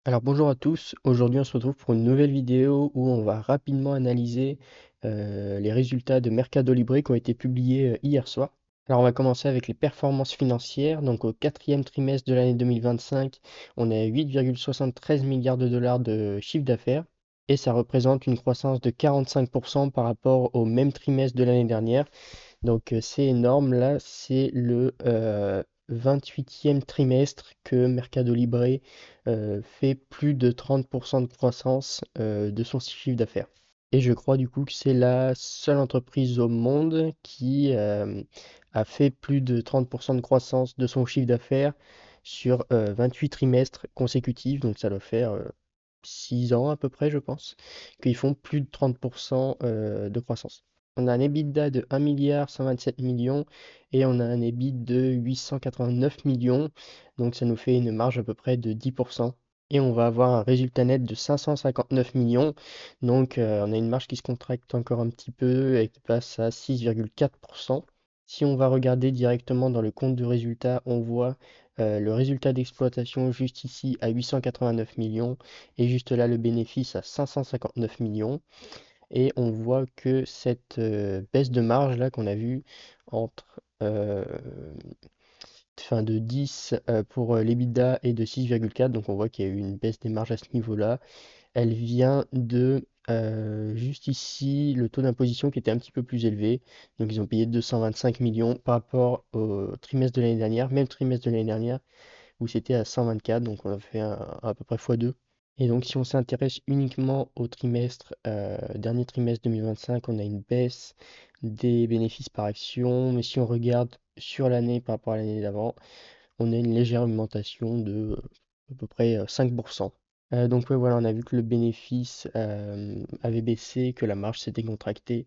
Alors bonjour à tous, aujourd'hui on se retrouve pour une nouvelle vidéo où on va rapidement analyser les résultats de Mercado Libre qui ont été publiés hier soir. Alors on va commencer avec les performances financières. Donc au quatrième trimestre de l'année 2025, on est à 8,73 milliards de dollars de chiffre d'affaires et ça représente une croissance de 45% par rapport au même trimestre de l'année dernière. Donc c'est énorme, là c'est le 28e trimestre que Mercado Libre fait plus de 30% de croissance de son chiffre d'affaires. Et je crois du coup que c'est la seule entreprise au monde qui a fait plus de 30% de croissance de son chiffre d'affaires sur 28 trimestres consécutifs. Donc ça doit faire 6 ans à peu près, je pense, qu'ils font plus de 30% de croissance. On a un EBITDA de 1 milliard 127 millions et on a un EBIT de 889 millions. Donc ça nous fait une marge à peu près de 10%. Et on va avoir un résultat net de 559 millions. Donc on a une marge qui se contracte encore un petit peu et qui passe à 6,4%. Si on va regarder directement dans le compte de résultat, on voit le résultat d'exploitation juste ici à 889 millions et juste là le bénéfice à 559 millions. Et on voit que cette baisse de marge là qu'on a vue entre fin de 10 pour l'EBITDA et de 6,4, donc on voit qu'il y a eu une baisse des marges à ce niveau-là. Elle vient de juste ici le taux d'imposition qui était un petit peu plus élevé. Donc ils ont payé 225 millions par rapport au trimestre de l'année dernière, même trimestre de l'année dernière où c'était à 124, donc on a fait à peu près x2. Et donc si on s'intéresse uniquement au trimestre, dernier trimestre 2025, on a une baisse des bénéfices par action, mais si on regarde sur l'année par rapport à l'année d'avant, on a une légère augmentation de à peu près 5%. Donc ouais, voilà, on a vu que le bénéfice avait baissé, que la marge s'était contractée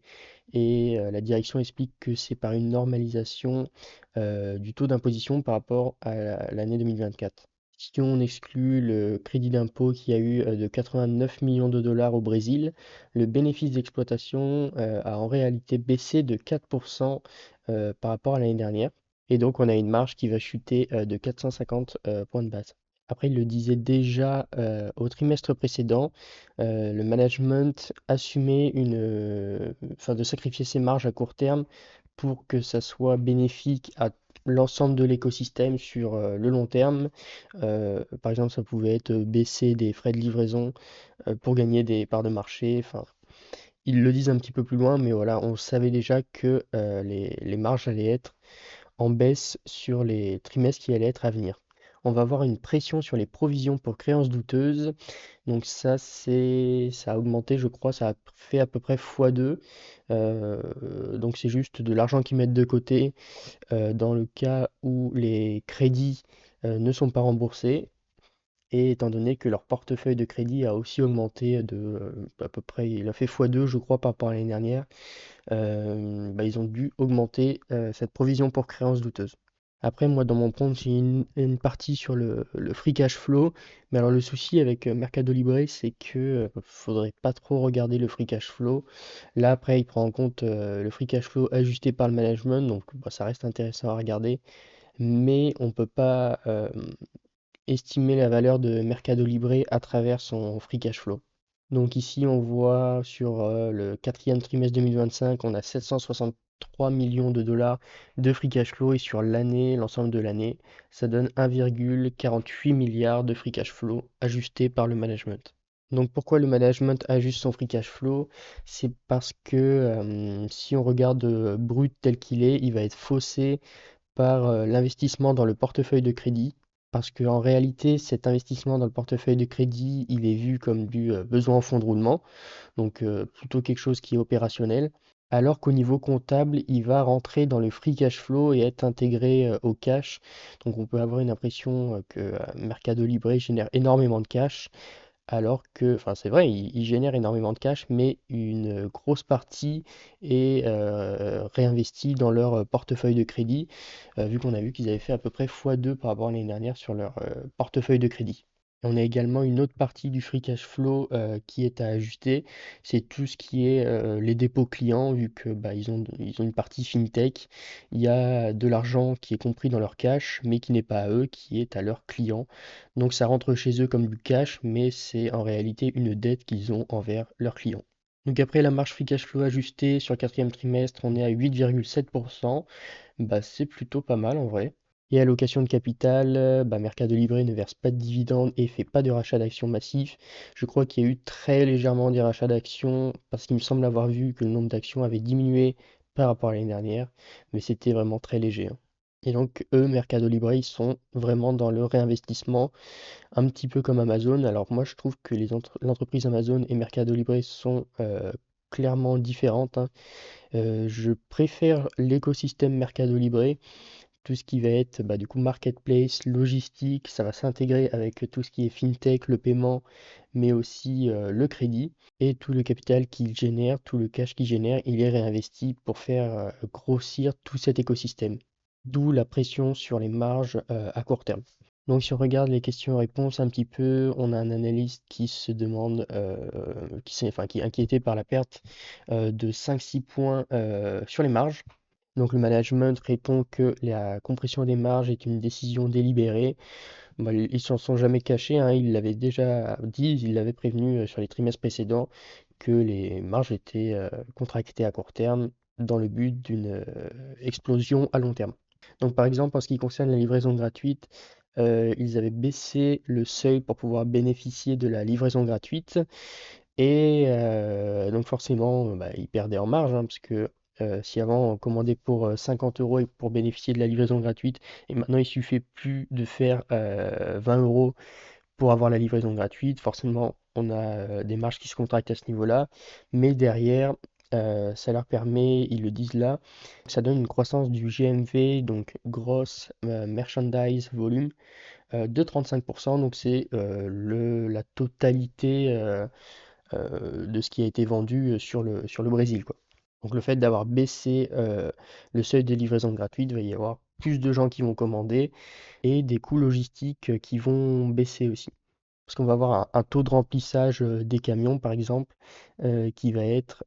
et la direction explique que c'est par une normalisation du taux d'imposition par rapport à l'année 2024. Si on exclut le crédit d'impôt qu'il y a eu de 89 millions de dollars au Brésil, le bénéfice d'exploitation a en réalité baissé de 4% par rapport à l'année dernière. Et donc on a une marge qui va chuter de 450 points de base. Après, il le disait déjà au trimestre précédent, le management assumait enfin, de sacrifier ses marges à court terme pour que ça soit bénéfique à l'ensemble de l'écosystème sur le long terme. Par exemple, ça pouvait être baisser des frais de livraison pour gagner des parts de marché. Enfin, ils le disent un petit peu plus loin, mais voilà, on savait déjà que les marges allaient être en baisse sur les trimestres qui allaient être à venir. On va avoir une pression sur les provisions pour créances douteuses. Donc ça a augmenté, je crois, ça a fait à peu près x2. Donc c'est juste de l'argent qu'ils mettent de côté dans le cas où les crédits ne sont pas remboursés. Et étant donné que leur portefeuille de crédit a aussi augmenté de à peu près, il a fait x2, je crois, par rapport à l'année dernière, bah, ils ont dû augmenter cette provision pour créances douteuses. Après, moi, dans mon compte, j'ai une partie sur le free cash flow. Mais alors, le souci avec Mercado Libre, c'est que faudrait pas trop regarder le free cash flow. Là, après, il prend en compte le free cash flow ajusté par le management. Donc, bah, ça reste intéressant à regarder. Mais on peut pas estimer la valeur de Mercado Libre à travers son free cash flow. Donc ici, on voit sur le quatrième trimestre 2025, on a 763 millions de dollars de free cash flow et sur l'année, l'ensemble de l'année, ça donne 1,48 milliard de free cash flow ajusté par le management. Donc pourquoi le management ajuste son free cash flow? C'est parce que si on regarde brut tel qu'il est, il va être faussé par l'investissement dans le portefeuille de crédit. Parce qu'en réalité, cet investissement dans le portefeuille de crédit, il est vu comme du besoin en fonds de roulement, donc plutôt quelque chose qui est opérationnel, alors qu'au niveau comptable, il va rentrer dans le free cash flow et être intégré au cash. Donc on peut avoir une impression que Mercado Libre génère énormément de cash, alors que, enfin c'est vrai, ils génèrent énormément de cash, mais une grosse partie est réinvestie dans leur portefeuille de crédit, vu qu'on a vu qu'ils avaient fait à peu près x2 par rapport à l'année dernière sur leur portefeuille de crédit. On a également une autre partie du free cash flow qui est à ajuster, c'est tout ce qui est les dépôts clients, vu que bah, ils ont une partie fintech. Il y a de l'argent qui est compris dans leur cash, mais qui n'est pas à eux, qui est à leurs clients. Donc ça rentre chez eux comme du cash, mais c'est en réalité une dette qu'ils ont envers leurs clients. Donc après la marge free cash flow ajustée sur le quatrième trimestre, on est à 8,7%. Bah, c'est plutôt pas mal en vrai. Et allocation de capital, bah, Mercado Libre ne verse pas de dividendes et fait pas de rachat d'actions massifs. Je crois qu'il y a eu très légèrement des rachats d'actions parce qu'il me semble avoir vu que le nombre d'actions avait diminué par rapport à l'année dernière, mais c'était vraiment très léger, hein. Et donc eux, Mercado Libre, ils sont vraiment dans le réinvestissement, un petit peu comme Amazon. Alors moi, je trouve que l'entreprise Amazon et Mercado Libre sont clairement différentes, hein. Je préfère l'écosystème Mercado Libre, tout ce qui va être bah, du coup marketplace, logistique, ça va s'intégrer avec tout ce qui est fintech, le paiement, mais aussi le crédit. Et tout le capital qu'il génère, tout le cash qu'il génère, il est réinvesti pour faire grossir tout cet écosystème. D'où la pression sur les marges à court terme. Donc si on regarde les questions-réponses un petit peu, on a un analyste qui se demande, qui est inquiété par la perte de 5-6 points sur les marges. Donc le management répond que la compression des marges est une décision délibérée. Bah, ils s'en sont jamais cachés, hein, ils l'avaient déjà dit, ils l'avaient prévenu sur les trimestres précédents que les marges étaient contractées à court terme dans le but d'une explosion à long terme. Donc par exemple, en ce qui concerne la livraison gratuite, ils avaient baissé le seuil pour pouvoir bénéficier de la livraison gratuite. Et donc forcément, bah, ils perdaient en marge, hein, parce que si avant on commandait pour 50 euros et pour bénéficier de la livraison gratuite, et maintenant il suffit plus de faire 20 euros pour avoir la livraison gratuite, forcément on a des marges qui se contractent à ce niveau-là, mais derrière, ça leur permet, ils le disent là, ça donne une croissance du GMV, donc gross merchandise volume, de 35%, donc c'est la totalité de ce qui a été vendu sur le Brésil, quoi. Donc le fait d'avoir baissé le seuil de livraison gratuite, il va y avoir plus de gens qui vont commander et des coûts logistiques qui vont baisser aussi. Parce qu'on va avoir un taux de remplissage des camions, par exemple, qui va être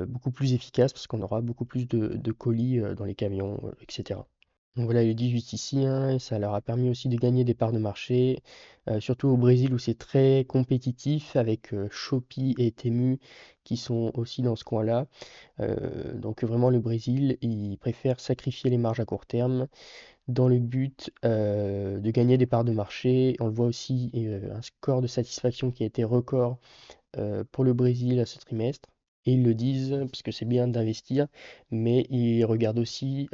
beaucoup plus efficace parce qu'on aura beaucoup plus de colis dans les camions, etc. Donc voilà, ils le disent juste ici, hein, et ça leur a permis aussi de gagner des parts de marché, surtout au Brésil où c'est très compétitif avec Shopee et Temu qui sont aussi dans ce coin-là. Donc vraiment le Brésil, il préfère sacrifier les marges à court terme dans le but de gagner des parts de marché. On le voit aussi, un score de satisfaction qui a été record pour le Brésil à ce trimestre. Et ils le disent parce que c'est bien d'investir, mais ils regardent aussi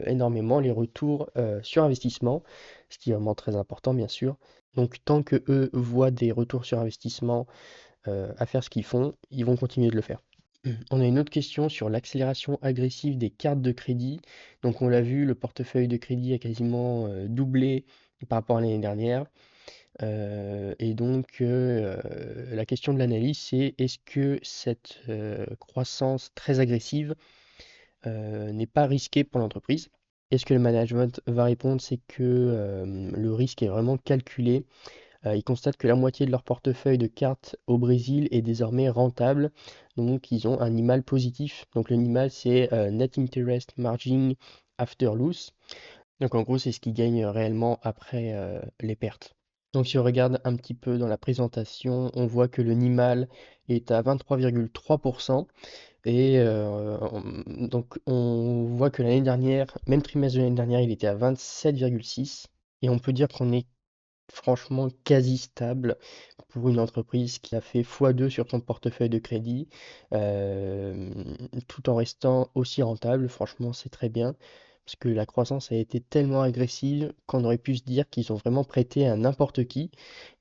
énormément les retours sur investissement, ce qui est vraiment très important bien sûr. Donc tant que eux voient des retours sur investissement à faire ce qu'ils font, ils vont continuer de le faire. On a une autre question sur l'accélération agressive des cartes de crédit. Donc on l'a vu, le portefeuille de crédit a quasiment doublé par rapport à l'année dernière. Et donc, la question de l'analyse, c'est est-ce que cette croissance très agressive n'est pas risquée pour l'entreprise? Et ce que le management va répondre, c'est que le risque est vraiment calculé. Ils constatent que la moitié de leur portefeuille de cartes au Brésil est désormais rentable. Donc, ils ont un NIMAL positif. Donc, le NIMAL, c'est Net Interest Margin After Loss. Donc, en gros, c'est ce qu'ils gagnent réellement après les pertes. Donc si on regarde un petit peu dans la présentation, on voit que le NIMAL est à 23,3% et donc on voit que l'année dernière, même trimestre de l'année dernière, il était à 27,6 et on peut dire qu'on est franchement quasi stable pour une entreprise qui a fait x2 sur son portefeuille de crédit, euh, tout en restant aussi rentable. Franchement, c'est très bien. Parce que la croissance a été tellement agressive qu'on aurait pu se dire qu'ils ont vraiment prêté à n'importe qui.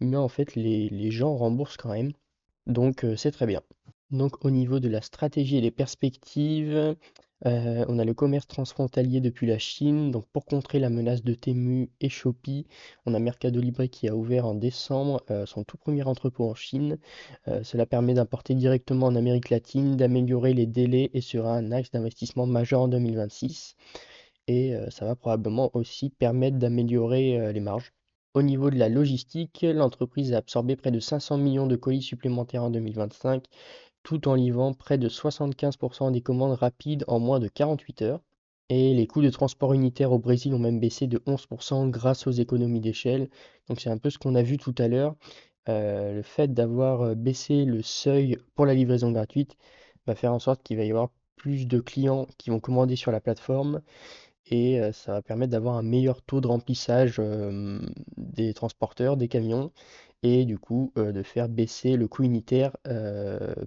Mais en fait, les gens remboursent quand même. Donc, c'est très bien. Donc, au niveau de la stratégie et des perspectives, on a le commerce transfrontalier depuis la Chine. Donc, pour contrer la menace de Temu et Shopee, on a Mercado Libre qui a ouvert en décembre son tout premier entrepôt en Chine. Cela permet d'importer directement en Amérique latine, d'améliorer les délais et sera un axe d'investissement majeur en 2026. Et ça va probablement aussi permettre d'améliorer les marges. Au niveau de la logistique, l'entreprise a absorbé près de 500 millions de colis supplémentaires en 2025, tout en livrant près de 75% des commandes rapides en moins de 48 heures. Et les coûts de transport unitaire au Brésil ont même baissé de 11% grâce aux économies d'échelle. Donc c'est un peu ce qu'on a vu tout à l'heure. Le fait d'avoir baissé le seuil pour la livraison gratuite va faire en sorte qu'il va y avoir plus de clients qui vont commander sur la plateforme et ça va permettre d'avoir un meilleur taux de remplissage des transporteurs, des camions et du coup de faire baisser le coût unitaire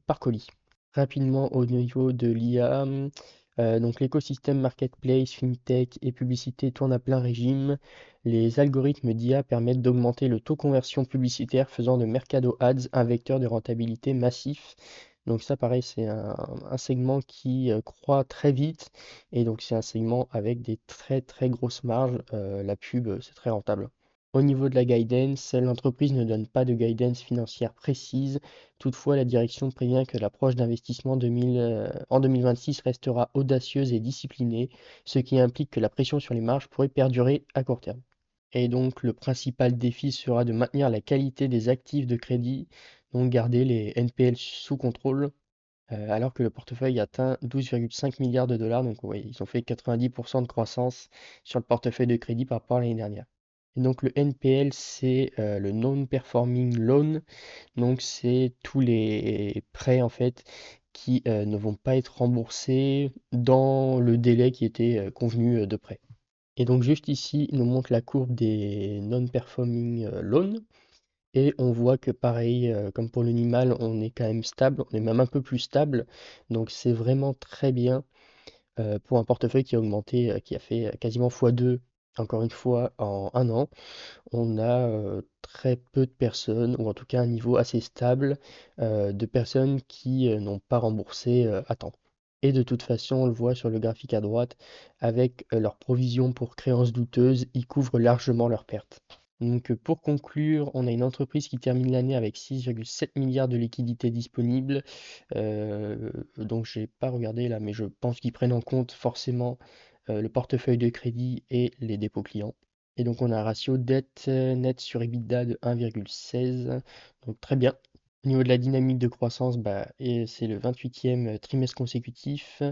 par colis. Rapidement au niveau de l'IA, donc l'écosystème marketplace, fintech et publicité tourne à plein régime. Les algorithmes d'IA permettent d'augmenter le taux de conversion publicitaire, faisant de Mercado Ads un vecteur de rentabilité massif. Donc ça, pareil, c'est un segment qui croît très vite et donc c'est un segment avec des très très grosses marges. La pub, c'est très rentable. Au niveau de la guidance, l'entreprise ne donne pas de guidance financière précise. Toutefois, la direction prévient que l'approche d'investissement en 2026 restera audacieuse et disciplinée, ce qui implique que la pression sur les marges pourrait perdurer à court terme. Et donc, le principal défi sera de maintenir la qualité des actifs de crédit, donc garder les NPL sous contrôle, alors que le portefeuille atteint 12,5 milliards de dollars. Donc, oui, ils ont fait 90% de croissance sur le portefeuille de crédit par rapport à l'année dernière. Et donc, le NPL, c'est le Non-Performing Loan. Donc, c'est tous les prêts, en fait, qui ne vont pas être remboursés dans le délai qui était convenu de prêt. Et donc, juste ici, il nous montre la courbe des Non-Performing Loans. Et on voit que pareil, comme pour l'animal, on est quand même stable, on est même un peu plus stable. Donc c'est vraiment très bien pour un portefeuille qui a augmenté, qui a fait quasiment x2, encore une fois, en un an. On a très peu de personnes, ou en tout cas un niveau assez stable de personnes qui n'ont pas remboursé à temps. Et de toute façon, on le voit sur le graphique à droite, avec leurs provisions pour créances douteuses, ils couvrent largement leurs pertes. Donc pour conclure, on a une entreprise qui termine l'année avec 6,7 milliards de liquidités disponibles. Donc j'ai pas regardé là, mais je pense qu'ils prennent en compte forcément le portefeuille de crédit et les dépôts clients. Et donc on a un ratio dette nette sur EBITDA de 1,16. Donc très bien. Au niveau de la dynamique de croissance, bah, et c'est le 28e trimestre consécutif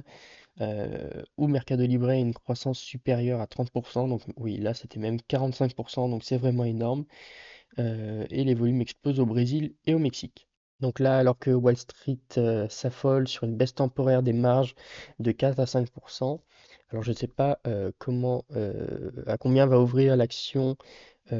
où Mercado Libre a une croissance supérieure à 30%. Donc oui, là c'était même 45%, donc c'est vraiment énorme. Et les volumes explosent au Brésil et au Mexique. Donc là, alors que Wall Street s'affole sur une baisse temporaire des marges de 4 à 5%, alors je ne sais pas à combien va ouvrir l'action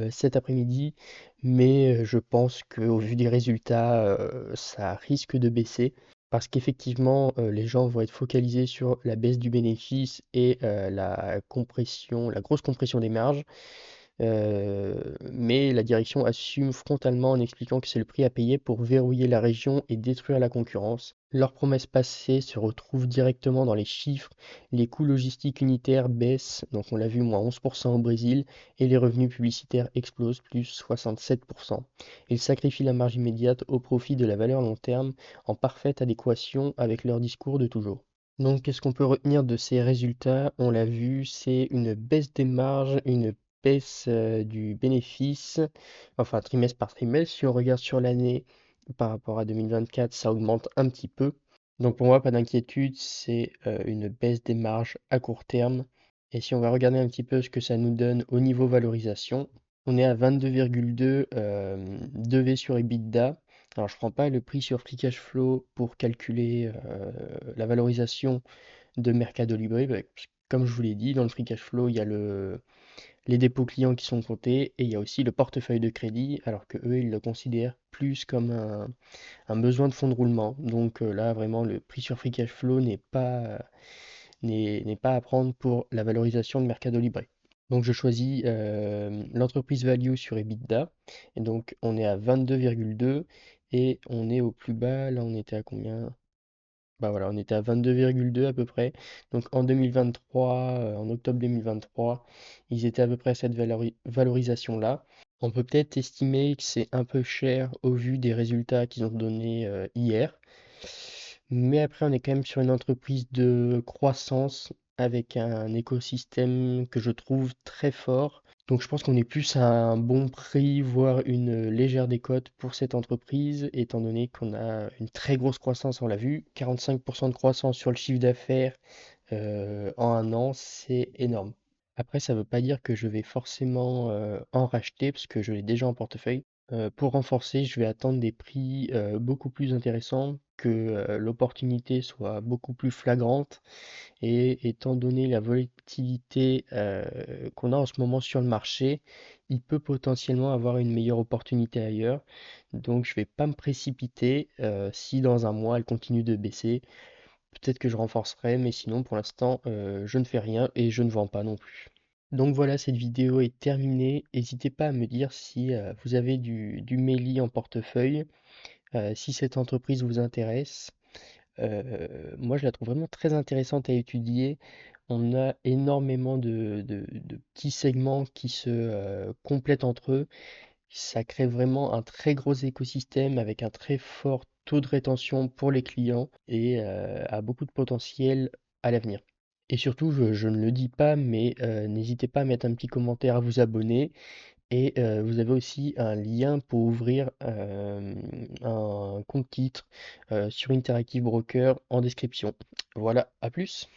cet après-midi, mais je pense qu'au vu des résultats, ça risque de baisser. Parce qu'effectivement, les gens vont être focalisés sur la baisse du bénéfice et la grosse compression des marges. Mais la direction assume frontalement en expliquant que c'est le prix à payer pour verrouiller la région et détruire la concurrence. Leurs promesses passées se retrouvent directement dans les chiffres. Les coûts logistiques unitaires baissent, donc on l'a vu, moins 11% au Brésil, et les revenus publicitaires explosent, plus 67%. Ils sacrifient la marge immédiate au profit de la valeur long terme, en parfaite adéquation avec leur discours de toujours. Donc, qu'est-ce qu'on peut retenir de ces résultats? On l'a vu, c'est une baisse des marges, une baisse du bénéfice, enfin trimestre par trimestre. Si on regarde sur l'année par rapport à 2024, ça augmente un petit peu. Donc pour moi, pas d'inquiétude, c'est une baisse des marges à court terme. Et si on va regarder un petit peu ce que ça nous donne au niveau valorisation, on est à 22,2 2V sur EBITDA. Alors, je prends pas le prix sur Free Cash Flow pour calculer la valorisation de Mercado Libre. Comme je vous l'ai dit, dans le Free Cash Flow, il y a les dépôts clients qui sont comptés et il y a aussi le portefeuille de crédit, alors que eux, ils le considèrent plus comme un besoin de fonds de roulement. Donc là, vraiment, le prix sur Free Cash Flow n'est pas à prendre pour la valorisation de Mercado Libre. Donc je choisis l'entreprise value sur EBITDA. Et donc on est à 22,2 et on est au plus bas. Là on était à combien? Bah voilà, on était à 22,2 à peu près. Donc en 2023, en octobre 2023, ils étaient à peu près à cette valorisation-là. On peut peut-être estimer que c'est un peu cher au vu des résultats qu'ils ont donnés hier. Mais après, on est quand même sur une entreprise de croissance avec un écosystème que je trouve très fort. Donc je pense qu'on est plus à un bon prix, voire une légère décote pour cette entreprise, étant donné qu'on a une très grosse croissance, on l'a vu, 45% de croissance sur le chiffre d'affaires en un an, c'est énorme. Après, ça ne veut pas dire que je vais forcément en racheter, parce que je l'ai déjà en portefeuille. Pour renforcer, je vais attendre des prix beaucoup plus intéressants, que l'opportunité soit beaucoup plus flagrante. Et étant donné la volatilité qu'on a en ce moment sur le marché, il peut potentiellement avoir une meilleure opportunité ailleurs. Donc je ne vais pas me précipiter. Si dans un mois elle continue de baisser, peut-être que je renforcerai, mais sinon pour l'instant je ne fais rien et je ne vends pas non plus. Donc voilà, cette vidéo est terminée. N'hésitez pas à me dire si vous avez du Meli en portefeuille, si cette entreprise vous intéresse. Moi, je la trouve vraiment très intéressante à étudier. On a énormément de petits segments qui se complètent entre eux. Ça crée vraiment un très gros écosystème avec un très fort taux de rétention pour les clients et a beaucoup de potentiel à l'avenir. Et surtout, je ne le dis pas, mais n'hésitez pas à mettre un petit commentaire, à vous abonner. Et vous avez aussi un lien pour ouvrir un compte titre sur Interactive Broker en description. Voilà, à plus.